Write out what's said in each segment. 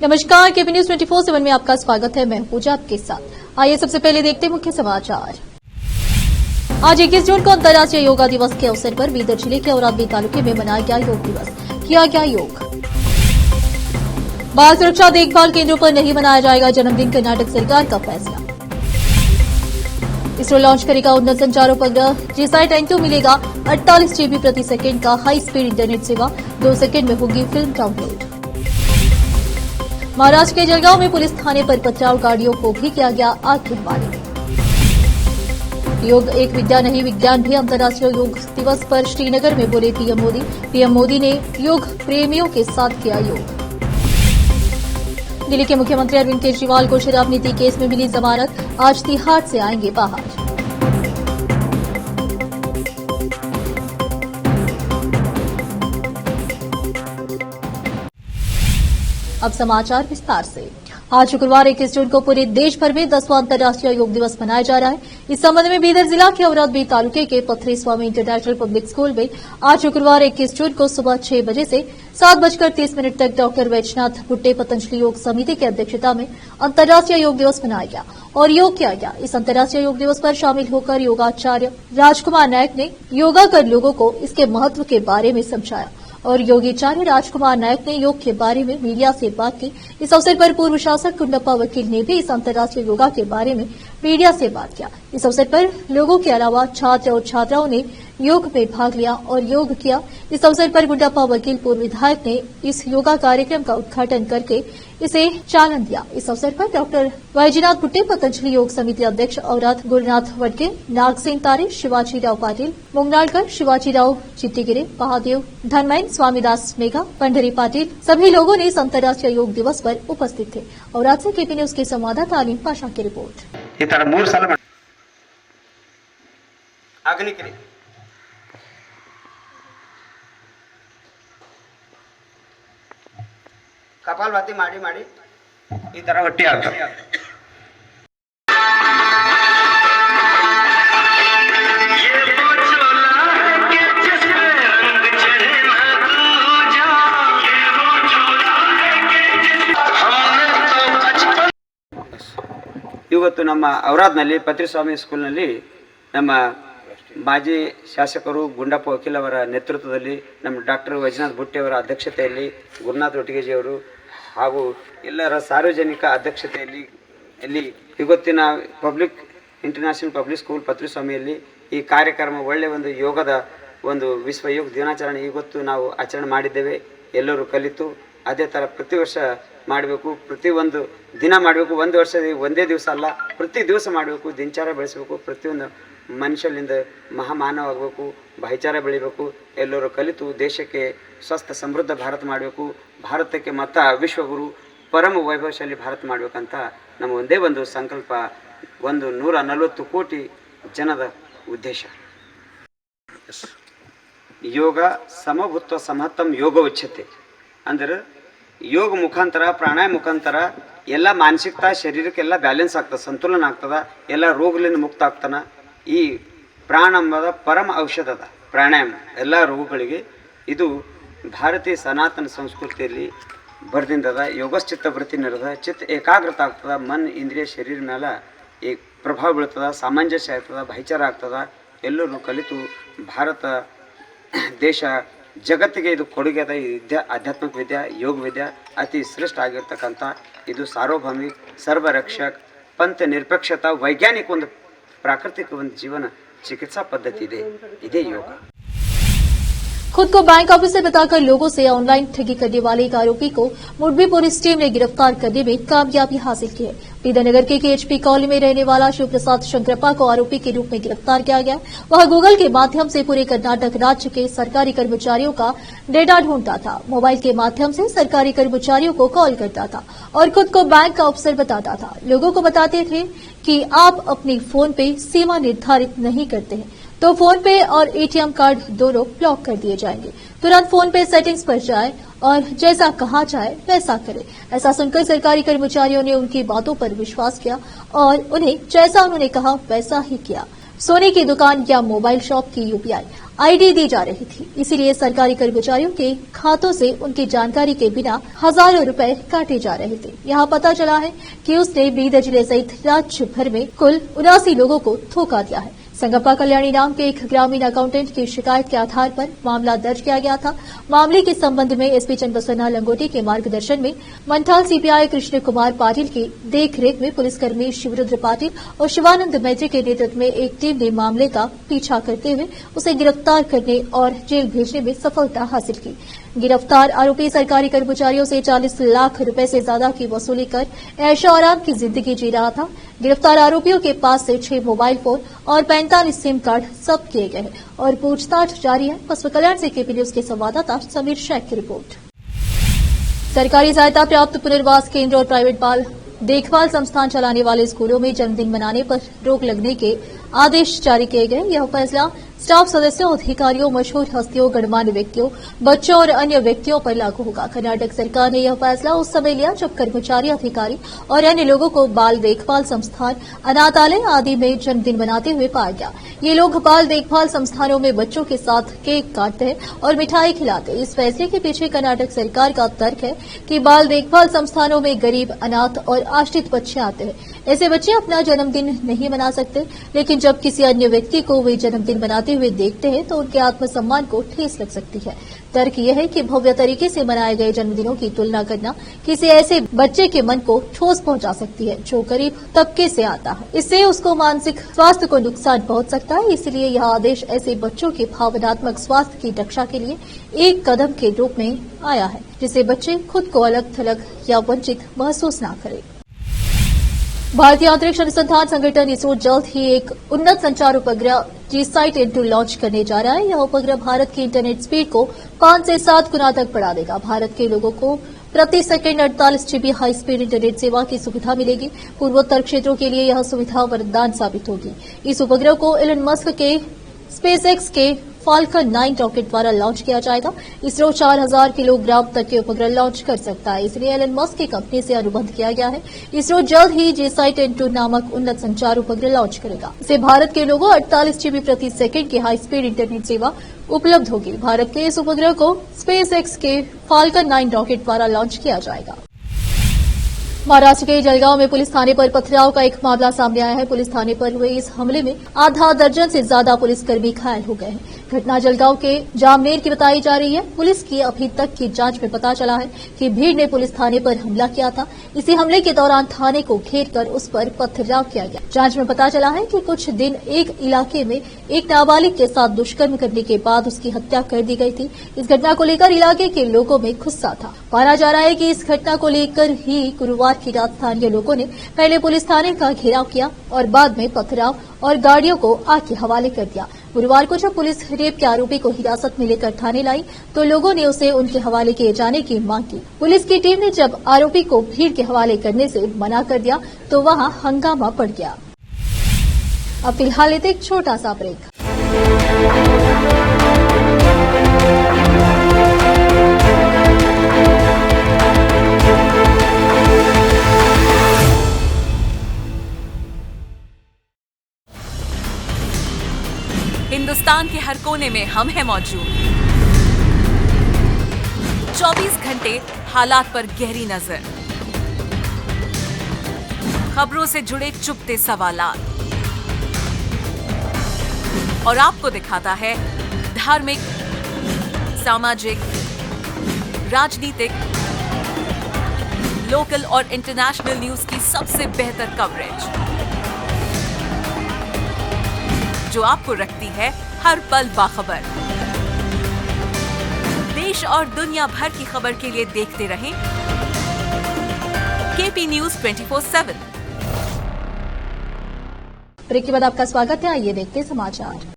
नमस्कार, KP news 24/7 में आपका स्वागत है। मैं पूजा आपके साथ। आइए सबसे पहले देखते हैं मुख्य समाचार। आज 21 जून को अंतर्राष्ट्रीय योगा दिवस के अवसर पर बीदर जिले के औरादबी तालुके में मनाया गया योग दिवस। किया गया योग। बाल सुरक्षा देखभाल केंद्रों पर नहीं मनाया जाएगा जन्मदिन, कर्नाटक सरकार का फैसला। इसरो लॉन्च करेगा उन्नत संचार उपग्रह, जीसैट N2 मिलेगा 48 GB प्रति सेकेंड का हाई स्पीड इंटरनेट सेवा, 2 सेकेंड में होगी फिल्म डाउनलोड। महाराष्ट्र के जलगांव में पुलिस थाने पर पथराव, गाड़ियों को भी किया गया आग के हवाले। योग एक विद्या नहीं विज्ञान भी, अंतर्राष्ट्रीय योग दिवस पर श्रीनगर में बोले पीएम मोदी। पीएम मोदी ने योग प्रेमियों के साथ किया योग। दिल्ली के मुख्यमंत्री अरविंद केजरीवाल को शराब नीति केस में मिली जमानत, आज तिहाड़ से आएंगे बाहर। अब समाचार विस्तार से। आज शुक्रवार 21 जून को पूरे देश भर में 10वां अंतर्राष्ट्रीय योग दिवस मनाया जा रहा है। इस संबंध में बीदर जिला के औरादबी तालुके के पथरी स्वामी इंटरनेशनल पब्लिक स्कूल में आज शुक्रवार 21 जून को सुबह 6 बजे से 7:30 तक डॉक्टर वैजनाथ भुट्टे पतंजलि योग समिति की अध्यक्षता में अंतर्राष्ट्रीय योग दिवस मनाया गया और योग किया गया। इस अंतर्राष्ट्रीय योग दिवस पर शामिल होकर योगाचार्य राजकुमार नायक ने योगा कर लोगों को इसके महत्व के बारे में समझाया और योगीचार्य राजकुमार नायक ने योग के बारे में मीडिया से बात की। इस अवसर पर पूर्व शासक गुंडप्पा वकील ने भी इस अंतर्राष्ट्रीय योगा के बारे में मीडिया से बात किया। इस अवसर पर लोगों के अलावा छात्र और छात्राओं ने योग में भाग लिया और योग किया। इस अवसर पर गुंडप्पा वकील पूर्व विधायक ने इस योगा कार्यक्रम का उद्घाटन करके इसे चालन दिया। इस अवसर पर डॉक्टर वैजनाथ भुट्टे पतंजलि योग समिति अध्यक्ष औराद गुरुनाथ वडके, नागसेन तारे, शिवाजीराव पाटिल मुंगनाळकर, शिवाजीराव चिट्टीगिरे, महादेव धनमैन, स्वामीदास मेघा, पंढरी पाटिल सभी लोगों ने इस अंतर्राष्ट्रीय योग दिवस पर उपस्थित थे। औराद से केपी न्यूज के संवाददाता अलीम पाशा की रिपोर्ट। ಕಪಾಲಭಾತಿ ಮಾಡಿ ಮಾಡಿ ಈ ತರ ಹೊಟ್ಟೆ ಆಗ್ತದೆ। ಇವತ್ತು ನಮ್ಮ ಔರಾದ್ನಲ್ಲಿ ಪತ್ರಿಸ್ವಾಮಿ ಸ್ಕೂಲ್ನಲ್ಲಿ ನಮ್ಮ ಮಾಜಿ ಶಾಸಕರು ಗುಂಡಪ್ಪ ವಕೀಲ್ ಅವರ ನೇತೃತ್ವದಲ್ಲಿ ನಮ್ಮ ಡಾಕ್ಟರ್ ವೈಜನಾಥ್ ಭುಟ್ಟಿ ಅವರ ಅಧ್ಯಕ್ಷತೆಯಲ್ಲಿ ಗುರುನಾಥ್ ಒಟ್ಟಿಗೆಜಿಯವರು ಹಾಗೂ ಎಲ್ಲರ ಸಾರ್ವಜನಿಕ ಅಧ್ಯಕ್ಷತೆಯಲ್ಲಿ ಇವತ್ತಿನ ಪಬ್ಲಿಕ್ ಇಂಟರ್ನ್ಯಾಷನಲ್ ಪಬ್ಲಿಕ್ ಸ್ಕೂಲ್ ಪತ್ರಿಸ್ವಾಮಿಯಲ್ಲಿ ಈ ಕಾರ್ಯಕ್ರಮ ಒಳ್ಳೆಯ ಒಂದು ಯೋಗದ ಒಂದು ವಿಶ್ವ ಯೋಗ ದಿನಾಚರಣೆ ಇವತ್ತು ನಾವು ಆಚರಣೆ ಮಾಡಿದ್ದೇವೆ। ಎಲ್ಲರೂ ಕಲಿತು ಅದೇ ಥರ ಪ್ರತಿ ವರ್ಷ ಮಾಡಬೇಕು, ಪ್ರತಿಯೊಂದು ದಿನ ಮಾಡಬೇಕು। ಒಂದು ವರ್ಷ ಒಂದೇ ದಿವಸ ಅಲ್ಲ, ಪ್ರತಿ ದಿವಸ ಮಾಡಬೇಕು, ದಿನಚರ್ಯ ಬೆಳೆಸಬೇಕು। ಪ್ರತಿಯೊಂದು ಮನುಷ್ಯನಿಂದ ಮಹಾಮಾನವ ಆಗಬೇಕು, ಭಾಯಿಚಾರ ಬೆಳಿಬೇಕು। ಎಲ್ಲರೂ ಕಲಿತು ದೇಶಕ್ಕೆ ಸ್ವಸ್ಥ ಸಮೃದ್ಧ ಭಾರತ ಮಾಡಬೇಕು, ಭಾರತಕ್ಕೆ ಮತ್ತ ವಿಶ್ವಗುರು ಪರಮ ವೈಭವಶಾಲಿ ಭಾರತ ಮಾಡಬೇಕಂತ ನಮ್ಮ ಒಂದೇ ಒಂದು ಸಂಕಲ್ಪ, 140 ಕೋಟಿ ಜನದ ಉದ್ದೇಶ। ಯೋಗ ಸಮಭೂತ್ವ ಸಮಹತ್ತಂ ಯೋಗ ಉಚ್ಯತೆ ಅಂದ್ರೆ ಯೋಗ ಮುಖಾಂತರ ಪ್ರಾಣಾಯಾಮ ಮುಖಾಂತರ ಎಲ್ಲ ಮಾನಸಿಕತಾ ಶರೀರಕ್ಕೆಲ್ಲ ಬ್ಯಾಲೆನ್ಸ್ ಆಗ್ತದೆ, ಸಂತುಲನ ಆಗ್ತದೆ, ಎಲ್ಲ ರೋಗಗಳಿಂದ ಮುಕ್ತ ಆಗ್ತಾನೆ। ಈ ಪ್ರಾಣಾಯಾಮದ ಪರಮ ಔಷಧದ ಪ್ರಾಣಾಯಾಮ ಎಲ್ಲ ರೋಗಗಳಿಗೆ। ಇದು ಭಾರತೀಯ ಸನಾತನ ಸಂಸ್ಕೃತಿಯಲ್ಲಿ ಬರ್ದಿಂದದ ಯೋಗಶ್ಚಿತ್ತ ವೃತ್ತಿ ನಡೆದ, ಚಿತ್ತ ಏಕಾಗ್ರತೆ ಆಗ್ತದೆ, ಮನ್ ಇಂದ್ರಿಯ ಶರೀರ ಮೇಲೆ ಈ ಪ್ರಭಾವ ಬೀಳ್ತದೆ, ಸಾಮಂಜಸ್ಯ ಆಗ್ತದೆ, ಭಾಯಿಚಾರ ಆಗ್ತದೆ। ಎಲ್ಲರೂ ಕಲಿತು ಭಾರತ ದೇಶ ಜಗತ್ತಿಗೆ ಇದು ಕೊಡುಗೆ ಅದ। ಈ ವಿದ್ಯಾ ಆಧ್ಯಾತ್ಮಿಕ ವಿದ್ಯಾ ಯೋಗ ವಿದ್ಯಾ ಅತಿ ಶ್ರೇಷ್ಠ ಆಗಿರ್ತಕ್ಕಂಥ ಇದು ಸಾರ್ವಭೌಮಿಕ ಸರ್ವರಕ್ಷಕ್ ಪಂಥ ನಿರಪೇಕ್ಷತಾ ವೈಜ್ಞಾನಿಕ ಒಂದು प्राकृतिक जीवन चिकित्सा पद्धति दे इधे योग। खुद को बैंक ऑफिसर बताकर लोगों से ऑनलाइन ठगी करने वाले एक आरोपी को मुडबी पुलिस टीम ने गिरफ्तार करने में कामयाबी हासिल की है। बीदर नगर के KHP कॉलोनी में रहने वाला शिव प्रसाद शंकरप्पा को आरोपी के रूप में गिरफ्तार किया गया। वह गूगल के माध्यम से पूरे कर्नाटक राज्य के सरकारी कर्मचारियों का डेटा ढूंढता था। मोबाइल के माध्यम से सरकारी कर्मचारियों को कॉल करता था और खुद को बैंक का अफसर बताता था। लोगों को बताते थे कि आप अपनी फोन पे सीमा निर्धारित नहीं करते हैं तो फोन पे और ATM कार्ड दोनों ब्लॉक कर दिए जाएंगे। तुरंत फोन पे सेटिंग्स पर जाए और जैसा कहा जाए वैसा करे। ऐसा सुनकर सरकारी कर्मचारियों ने उनकी बातों पर विश्वास किया और उन्हें जैसा उन्होंने कहा वैसा ही किया। सोने की दुकान या मोबाइल शॉप की यूपीआई आईडी दी जा रही थी। इसीलिए सरकारी कर्मचारियों के खातों से उनकी जानकारी के बिना हजारों रुपए काटे जा रहे थे। यहाँ पता चला है कि उसने बीदर जिले सहित राज्य भर में कुल 79 लोगों को धोखा दिया है। संगप्पा कल्याणी नाम के एक ग्रामीण अकाउंटेंट की शिकायत के आधार पर मामला दर्ज किया गया था। मामले के संबंध में एसपी चन्नबसवन्ना लंगोटी के मार्गदर्शन में मंठाल सीपीआई कृष्ण कुमार पाटिल की देखरेख में पुलिसकर्मी शिवरुद्र पाटिल और शिवानंद मैत्री के नेतृत्व में एक टीम ने मामले का पीछा करते हुए उसे गिरफ्तार करने और जेल भेजने में सफलता हासिल की। गिरफ्तार आरोपी सरकारी कर्मचारियों से 40 लाख रुपए से ज्यादा की वसूली कर ऐशो आराम की जिंदगी जी रहा था। गिरफ्तार आरोपियों के पास से 6 मोबाइल फोन और 45 सिम कार्ड जब्त किए गए हैं और पूछताछ जारी है। पश्चिम कल्याण से केपी न्यूज के संवाददाता समीर शेख की रिपोर्ट। सरकारी सहायता प्राप्त पुनर्वास केंद्र और प्राइवेट बाल देखभाल संस्थान चलाने वाले स्कूलों में जन्मदिन मनाने पर रोक लगने के आदेश जारी किए गए। यह फैसला स्टाफ सदस्यों, अधिकारियों, मशहूर हस्तियों, गणमान्य व्यक्तियों, बच्चों और अन्य व्यक्तियों पर लागू होगा। कर्नाटक सरकार ने यह फैसला उस समय लिया जब कर्मचारी, अधिकारी और अन्य लोगों को बाल देखभाल संस्थान, अनाथालय आदि में जन्मदिन मनाते हुए पाया गया। ये लोग बाल देखभाल संस्थानों में बच्चों के साथ केक काटते हैं और मिठाई खिलाते हैं। इस फैसले के पीछे कर्नाटक सरकार का तर्क है कि बाल देखभाल संस्थानों में गरीब, अनाथ और आश्रित बच्चे आते हैं। ऐसे बच्चे अपना जन्मदिन नहीं मना सकते, लेकिन जब किसी अन्य व्यक्ति को वे जन्मदिन मनाते हुए देखते हैं तो उनके आत्मसम्मान को ठेस लग सकती है। तर्क यह है कि भव्य तरीके से मनाए गए जन्मदिनों की तुलना करना किसी ऐसे बच्चे के मन को ठोस पहुंचा सकती है जो गरीब तबके से आता है। इससे उसको मानसिक स्वास्थ्य को नुकसान पहुंच सकता है। इसलिए यह आदेश ऐसे बच्चों के भावनात्मक स्वास्थ्य की रक्षा के लिए एक कदम के रूप में आया है, जिससे बच्चे खुद को अलग थलग या वंचित महसूस न करें। भारतीय अंतरिक्ष अनुसंधान संगठन इसरो जल्द ही एक उन्नत संचार उपग्रह GSAT-N2 लॉन्च करने जा रहा है। यह उपग्रह भारत की इंटरनेट स्पीड को 5 से 7 गुना तक बढ़ा देगा। भारत के लोगों को प्रति second 48 GB high speed internet सेवा की सुविधा मिलेगी। पूर्वोत्तर क्षेत्रों के लिए यह सुविधा वरदान साबित होगी। इस उपग्रह को एलन मस्क के स्पेसएक्स के फाल्कन 9 रॉकेट द्वारा लॉन्च किया जाएगा। इसरो 4000 किलोग्राम तक के उपग्रह लॉन्च कर सकता है, इसलिए एलन मस्क की कंपनी से अनुबंध किया गया है। इसरो जल्द ही GSAT-N2 नामक उन्नत संचार उपग्रह लॉन्च करेगा। इससे भारत के लोगों 48 GB प्रति सेकंड की हाई स्पीड इंटरनेट सेवा उपलब्ध होगी। भारत के इस उपग्रह को स्पेसएक्स के फाल्कन 9 रॉकेट द्वारा लॉन्च किया जाएगा। महाराष्ट्र के जलगांव में पुलिस थाने पर पथराव का एक मामला सामने आया है। पुलिस थाने पर हुए इस हमले में आधा दर्जन से ज्यादा पुलिसकर्मी घायल हो गए हैं। घटना जलगांव के जामनेर की बताई जा रही है। पुलिस की अभी तक की जांच में पता चला है कि भीड़ ने पुलिस थाने पर हमला किया था। इसी हमले के दौरान थाने को घेर कर उस पर पथराव किया गया। जांच में पता चला है कि कुछ दिन एक इलाके में एक नाबालिग के साथ दुष्कर्म करने के बाद उसकी हत्या कर दी गई थी। इस घटना को लेकर इलाके के लोगों में गुस्सा था। माना जा रहा है कि इस घटना को लेकर ही गुरुवार की रात स्थानीय लोगों ने पहले पुलिस थाने का घेराव किया और बाद में पथराव और गाड़ियों को आग के हवाले कर दिया। गुरुवार को जब पुलिस रेप के आरोपी को हिरासत में लेकर थाने लाई तो लोगों ने उसे उनके हवाले किए जाने की मांग की। पुलिस की टीम ने जब आरोपी को भीड़ के हवाले करने से मना कर दिया तो वहां हंगामा पड़ गया। अब फिलहाल लेते एक छोटा सा ब्रेक। हिंदुस्तान के हर कोने में हम हैं मौजूद। 24 घंटे हालात पर गहरी नजर, खबरों से जुड़े चुपते सवालात और आपको दिखाता है धार्मिक, सामाजिक, राजनीतिक, लोकल और इंटरनेशनल न्यूज की सबसे बेहतर कवरेज जो आपको रखती है हर पल बाखबर। देश और दुनिया भर की खबर के लिए देखते रहें केपी न्यूज 24/7। ब्रेक के बाद आपका स्वागत है। आइए देखते हैं समाचार।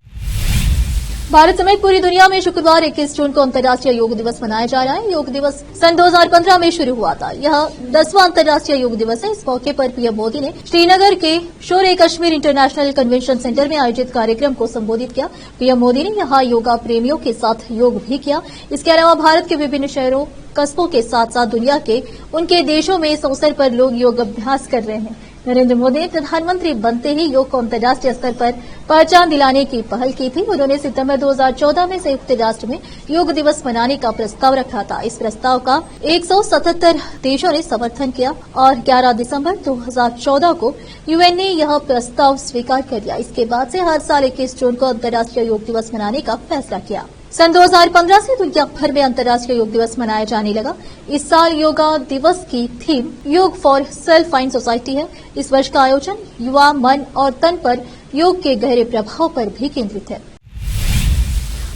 भारत समेत पूरी दुनिया में शुक्रवार 21 जून को अंतर्राष्ट्रीय योग दिवस मनाया जा रहा है। योग दिवस सन 2015 में शुरू हुआ था। यह 10वां अंतर्राष्ट्रीय योग दिवस है। इस मौके पर पीएम मोदी ने श्रीनगर के शोर-ए-कश्मीर इंटरनेशनल कन्वेंशन सेंटर में आयोजित कार्यक्रम को संबोधित किया। पीएम मोदी ने यहां योगा प्रेमियों के साथ योग भी किया। इसके अलावा भारत के विभिन्न शहरों, कस्बों के साथ साथ दुनिया के उनके देशों में इस अवसर पर लोग योग अभ्यास कर रहे हैं। नरेंद्र मोदी ने प्रधानमंत्री बनते ही योग को अंतर्राष्ट्रीय स्तर पर पहचान दिलाने की पहल की थी। उन्होंने सितंबर 2014 में संयुक्त राष्ट्र में योग दिवस मनाने का प्रस्ताव रखा था। इस प्रस्ताव का 177 देशों ने समर्थन किया और 11 दिसंबर 2014 को यूएन ने यह प्रस्ताव स्वीकार कर लिया। इसके बाद से हर साल 21 जून को अंतर्राष्ट्रीय योग दिवस मनाने का फैसला किया। सन 2015 से दुनिया भर में अंतर्राष्ट्रीय योग दिवस मनाया जाने लगा। इस साल योगा दिवस की थीम योग फॉर सेल्फ फाइन सोसाइटी है। इस वर्ष का आयोजन युवा मन और तन पर योग के गहरे प्रभाव पर भी केंद्रित है।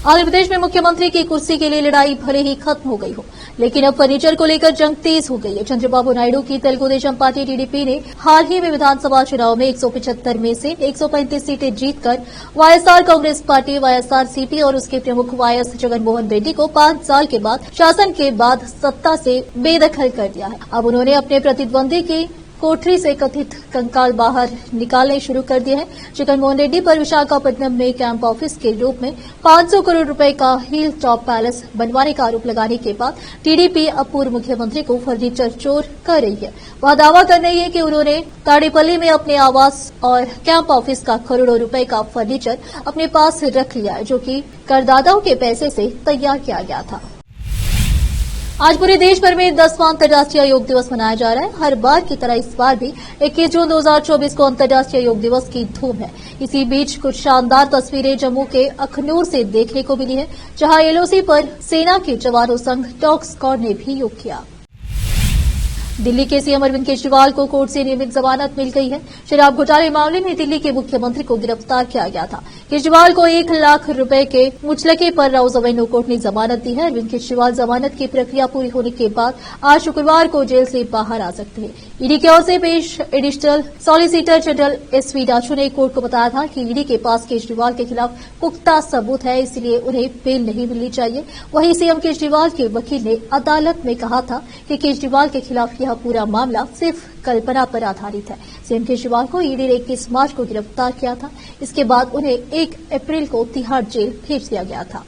आंध्र प्रदेश में मुख्यमंत्री की कुर्सी के लिए लड़ाई भले ही खत्म हो गई हो, लेकिन अब फर्नीचर को लेकर जंग तेज हो गई है। चंद्रबाबू नायडू की तेलुगु देशम पार्टी टीडीपी ने हाल ही में विधानसभा चुनाव में 175 में से 135 सीटें जीतकर वाईएसआर कांग्रेस पार्टी, वाईएसआरसीपी और उसके प्रमुख वाईएस जगनमोहन रेड्डी को 5 साल के बाद शासन के बाद सत्ता से बेदखल कर दिया है। अब उन्होंने अपने प्रतिद्वंदी की कोठरी से कथित कंकाल बाहर निकालने शुरू कर दिए हैं। जगनमोहन रेड्डी पर विशाखापट्टनम में कैंप ऑफिस के रूप में 500 करोड़ रुपए का हिल टॉप पैलेस बनवाने का आरोप लगाने के बाद टीडीपी अब पूर्व मुख्यमंत्री को फर्नीचर चोर कर रही है। वह दावा कर रही है कि उन्होंने ताड़ेपल्ली में अपने आवास और कैंप ऑफिस का करोड़ों रुपए का फर्नीचर अपने पास रख लिया है, जो कि करदाताओं के पैसे से तैयार किया गया था। आज पूरे देश भर में 10वां अंतर्राष्ट्रीय योग दिवस मनाया जा रहा है। हर बार की तरह इस बार भी 21 जून 2024 को अंतर्राष्ट्रीय योग दिवस की धूम है। इसी बीच कुछ शानदार तस्वीरें जम्मू के अखनूर से देखने को मिली है, जहां एलओसी पर सेना के जवानों संग डॉग स्क्वाड ने भी योग किया। दिल्ली के सीएम अरविंद केजरीवाल को कोर्ट से नियमित जमानत मिल गई है। शराब घोटाले मामले में दिल्ली के मुख्यमंत्री को गिरफ्तार किया गया था। केजरीवाल को 1 लाख रुपए के मुचलके पर राउज एवेन्यू कोर्ट ने जमानत दी है। अरविंद केजरीवाल जमानत की प्रक्रिया पूरी होने के बाद आज शुक्रवार को जेल से बाहर आ सकते हैं। ईडी की ओर से पेश एडिशनल सॉलिसिटर जनरल एसवी डाचू ने कोर्ट को बताया था कि ईडी के पास केजरीवाल के खिलाफ पुख्ता सबूत है, इसलिए उन्हें बेल नहीं मिलनी चाहिए। वहीं सीएम केजरीवाल के वकील ने अदालत में कहा था कि केजरीवाल के खिलाफ यह पूरा मामला सिर्फ कल्पना पर आधारित है। सीएम केजरीवाल को ईडी ने 21 मार्च को गिरफ्तार किया था। इसके बाद उन्हें 1 अप्रैल को तिहाड़ जेल भेज दिया गया था।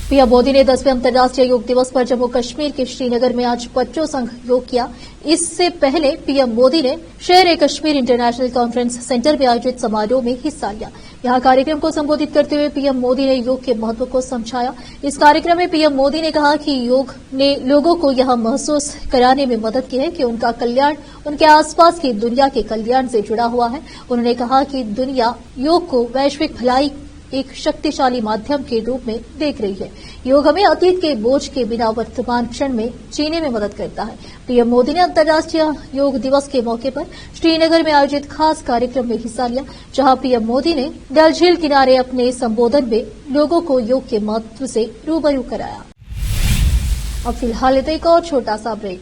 पीएम मोदी ने 10वें अंतर्राष्ट्रीय योग दिवस पर जम्मू कश्मीर के श्रीनगर में आज बच्चों संग योग किया। इससे पहले पीएम मोदी ने शेर-ए-कश्मीर इंटरनेशनल कॉन्फ्रेंस सेंटर में आयोजित समारोह में हिस्सा लिया। यहां कार्यक्रम को संबोधित करते हुए पीएम मोदी ने योग के महत्व को समझाया। इस कार्यक्रम में पीएम मोदी ने कहा कि योग ने लोगों को यह महसूस कराने में मदद की है कि उनका कल्याण उनके आसपास की दुनिया के कल्याण से जुड़ा हुआ है। उन्होंने कहा कि दुनिया योग को वैश्विक भलाई एक शक्तिशाली माध्यम के रूप में देख रही है। योग हमें अतीत के बोझ के बिना वर्तमान क्षण में जीने में मदद करता है। पीएम मोदी ने अंतर्राष्ट्रीय योग दिवस के मौके पर श्रीनगर में आयोजित खास कार्यक्रम में हिस्सा लिया, जहां पीएम मोदी ने डल झील किनारे अपने संबोधन में लोगों को योग के महत्व से रूबरू कराया। अब फिलहाल एक और छोटा सा ब्रेक।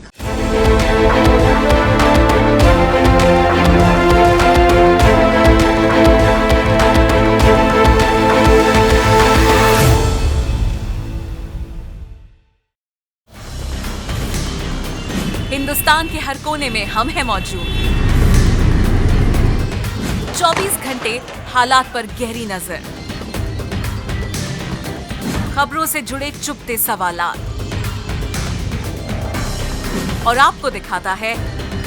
हिंदुस्तान के हर कोने में हम हैं मौजूद। 24 घंटे हालात पर गहरी नजर, खबरों से जुड़े चुपते सवालात और आपको दिखाता है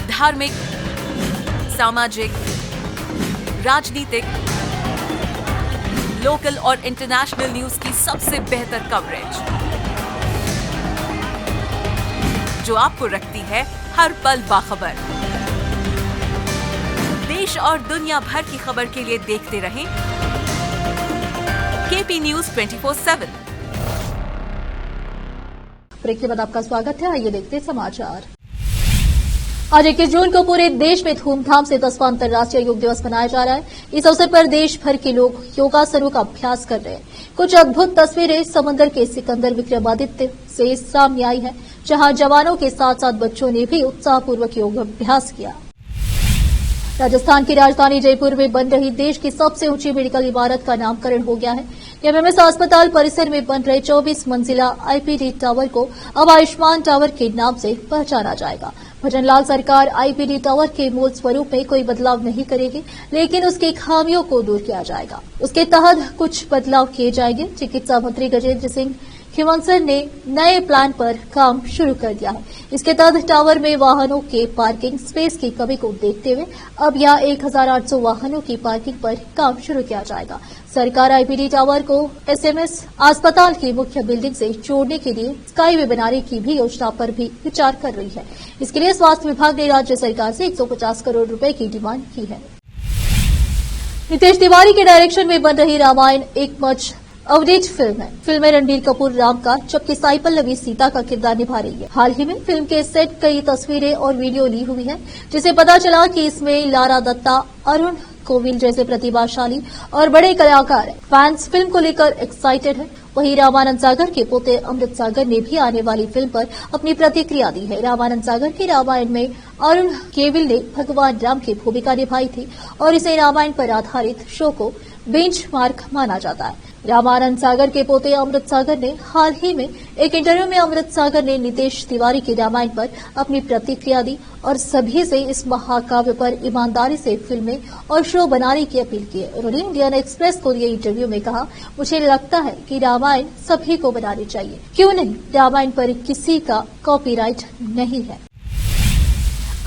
धार्मिक, सामाजिक, राजनीतिक, लोकल और इंटरनेशनल न्यूज की सबसे बेहतर कवरेज, जो आपको रखती है हर पल बाखबर। देश और दुनिया भर की खबर के लिए देखते रहें केपी न्यूज 24/7। ब्रेक के बाद आपका स्वागत है। आइए देखते हैं समाचार। आज 21 जून को पूरे देश में धूमधाम से 10वां अंतर्राष्ट्रीय योग दिवस मनाया जा रहा है। इस अवसर पर देश भर के लोग योगासनों का अभ्यास कर रहे हैं। कुछ अद्भुत तस्वीरें समंदर के सिकंदर विक्रमादित्य से सामने आई है, जहां जवानों के साथ साथ बच्चों ने भी उत्साहपूर्वक योग अभ्यास किया। राजस्थान की राजधानी जयपुर में बन रही देश की सबसे ऊंची मेडिकल इमारत का नामकरण हो गया है। एमएमएस अस्पताल परिसर में बन रहे 24 मंजिला आईपीडी टावर को अब आयुष्मान टावर के नाम से पहचाना जाएगा। भजनलाल सरकार आईपीडी टावर के मूल स्वरूप में कोई बदलाव नहीं करेगी, लेकिन उसकी खामियों को दूर किया जाएगा। उसके तहत कुछ बदलाव किए जाएंगे। चिकित्सा मंत्री गजेंद्र सिंह खींवसर ने नए प्लान पर काम शुरू कर दिया है। इसके तहत टावर में वाहनों के पार्किंग स्पेस की कमी को देखते हुए अब यहां 1800 वाहनों की पार्किंग पर काम शुरू किया जाएगा। सरकार आईपीडी टावर को एसएमएस अस्पताल की मुख्य बिल्डिंग से जोड़ने के लिए स्काईवे बनाने की भी योजना पर भी विचार कर रही है। इसके लिए स्वास्थ्य विभाग ने राज्य सरकार से 150 करोड़ रुपए की डिमांड की है। नितेश तिवारी के डायरेक्शन में बन रही रामायण एक मच अवडेट फिल्म है। फिल्म में रणबीर कपूर राम का जबकि साई पल्लवी सीता का किरदार निभा रही है। हाल ही में फिल्म के सेट कई तस्वीरें और वीडियो ली हुई है, जिसे पता चला कि इसमें लारा दत्ता, अरुण कोविल जैसे प्रतिभाशाली और बड़े कलाकार हैं। फैंस फिल्म को लेकर एक्साइटेड है। वहीं रामानंद सागर के पोते अमृत सागर ने भी आने वाली फिल्म पर अपनी प्रतिक्रिया दी है। रामानंद सागर के रामायण में अरुण केविल ने भगवान राम की भूमिका निभाई थी और इसे रामायण पर आधारित शो को बेंचमार्क माना जाता है। रामानंद सागर के पोते अमृत सागर ने हाल ही में एक इंटरव्यू में अमृत सागर ने नितेश तिवारी के रामायण पर अपनी प्रतिक्रिया दी और सभी से इस महाकाव्य पर ईमानदारी से फिल्में और शो बनाने की अपील की है। उन्होंने इंडियन एक्सप्रेस को दिए इंटरव्यू में कहा, मुझे लगता है कि रामायण सभी को बनानी चाहिए। क्यों नहीं? रामायण पर किसी का कॉपीराइट नहीं है।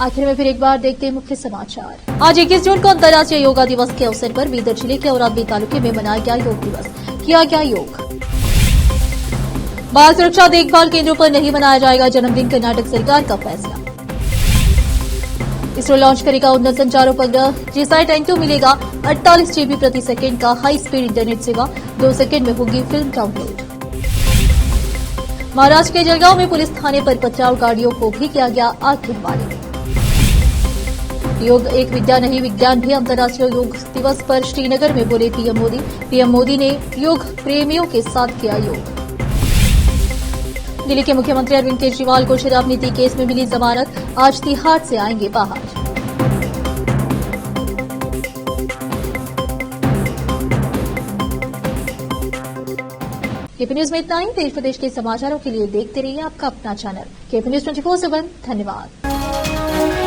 आखिर में फिर एक बार देखते हैं मुख्य समाचार। आज 21 जून को अंतर्राष्ट्रीय योगा दिवस के अवसर पर बीदर जिले के औरादबी तालुके में मनाया गया योग दिवस। किया गया योग। बाल सुरक्षा देखभाल केंद्रों पर नहीं मनाया जाएगा जन्मदिन, कर्नाटक सरकार का फैसला। इसरो लॉन्च करेगा उन्नत संचार उपग्रह, जीसैट N2 मिलेगा 48 GB प्रति सेकेंड का हाई स्पीड इंटरनेट सेवा, 2 सेकेंड में होगी फिल्म डाउनलोड। महाराष्ट्र के जलगांव में पुलिस थाने पर पथराव, गाड़ियों को भी किया गया आग हवाले। योग एक विद्या नहीं विज्ञान भी। अंतर्राष्ट्रीय योग दिवस पर श्रीनगर में बोले पीएम मोदी। पीएम मोदी ने योग प्रेमियों के साथ किया योग। दिल्ली के मुख्यमंत्री अरविंद केजरीवाल को शराब नीति केस में मिली जमानत, आज तिहाड़ से आएंगे बाहर। केपी न्यूज में इतना ही। देश प्रदेश के समाचारों के लिए देखते रहिए आपका अपना चैनल केपी न्यूज 24/7। धन्यवाद।